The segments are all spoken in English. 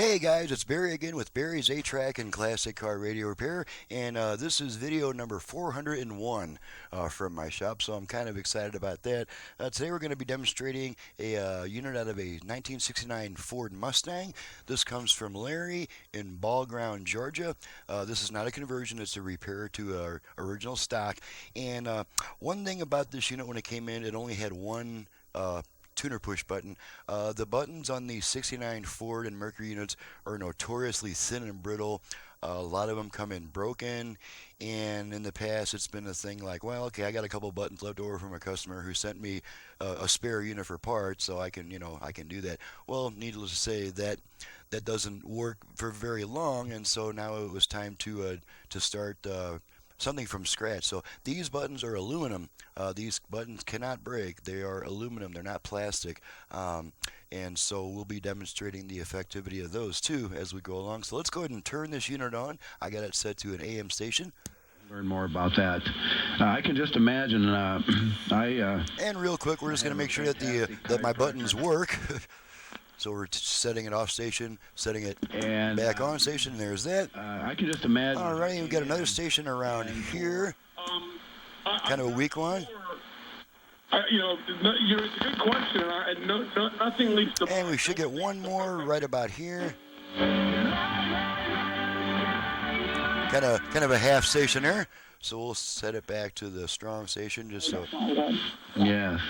Hey guys, it's Barry again with Barry's 8-Track and Classic Car Radio Repair, and this is video number 401 from my shop, so I'm kind of excited about that. Today we're going to be demonstrating a unit out of a 1969 Ford Mustang. This comes from Larry in Ball Ground, Georgia. This is not a conversion, it's a repair to original stock. And one thing about this unit, when it came in, it only had one tuner push button. The buttons on the 69 Ford and Mercury units are notoriously thin and brittle. A lot of them come in broken, and in the past it's been a thing like, well, okay, I got a couple buttons left over from a customer who sent me a spare unit for parts, so I can do that. Well, needless to say, that doesn't work for very long, and so now it was time to start something from scratch. So these buttons are aluminum. These buttons cannot break. They are aluminum. They're not plastic. And so we'll be demonstrating the effectivity of those too as we go along. So let's go ahead and turn this unit on. I got it set to an AM station. Learn more about that. I can just imagine. And real quick, we're just going to make sure that my buttons work. So we're setting it off station, setting it back on station. There's that. I can just imagine. All right, we've got another station around here. Kind of a weak one. It's a good question. Nothing leads to. And we should get one more right about here. Kind of a half station there. So we'll set it back to the strong station just so. Yes.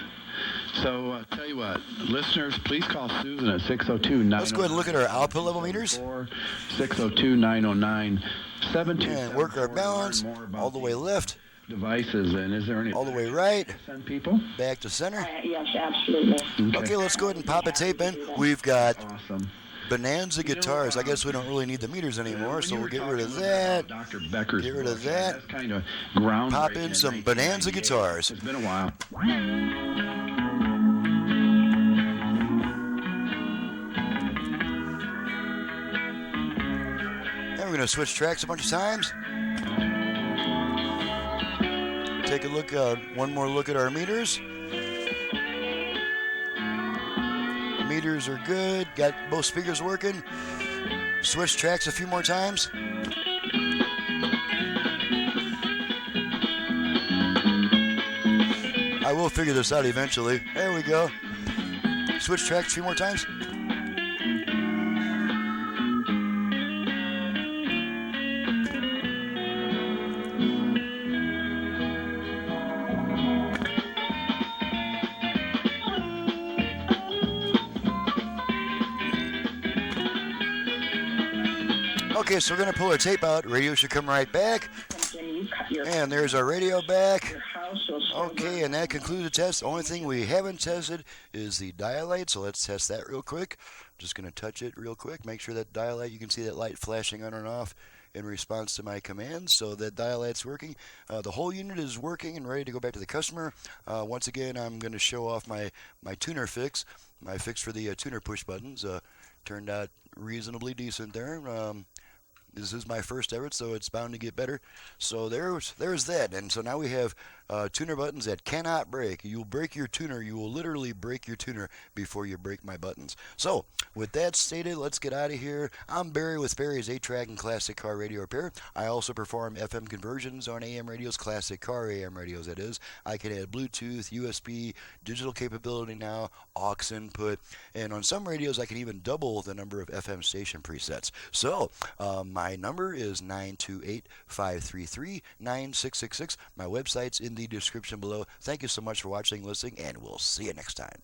So tell you what, listeners, please call Susan at 602-909. Let's go ahead and look at our output level meters. 602-909-72. And work our balance all the way left. Devices, and is there any all the way right? Send people back to center. Yes, absolutely. Okay, let's go ahead and pop a tape in. We've got awesome Bonanza guitars. I guess we don't really need the meters anymore, so we'll get rid of that. Dr. Becker's get rid of that. That's kind of ground. Pop in some Bonanza guitars. It's been a while. And we're going to switch tracks a bunch of times. Take a look, one more look at our meters. Meters are good. Got both speakers working. Switch tracks a few more times. I will figure this out eventually. There we go. Switch tracks a few more times. Okay, so we're going to pull our tape out. Radio should come right back. And there's our radio back. Okay, and that concludes the test. The only thing we haven't tested is the dial light, so let's test that real quick. Just going to touch it real quick. Make sure that dial light, you can see that light flashing on and off in response to my commands, so that dial light's working. The whole unit is working and ready to go back to the customer. Once again, I'm going to show off my tuner fix. My fix for the tuner push buttons. Turned out reasonably decent there. This is my first effort, so it's bound to get better. So there's that. And so now we have tuner buttons that cannot break. You'll break your tuner. You will literally break your tuner before you break my buttons. So with that stated, let's get out of here. I'm Barry with Barry's 8-Track and Classic Car Radio Repair. I also perform FM conversions on AM radios, classic car AM radios, that is. I can add Bluetooth, USB, digital capability now, aux input, and on some radios I can even double the number of FM station presets. So my number is 928-533-9666. My website's in the description below. Thank you so much for watching, listening, and we'll see you next time.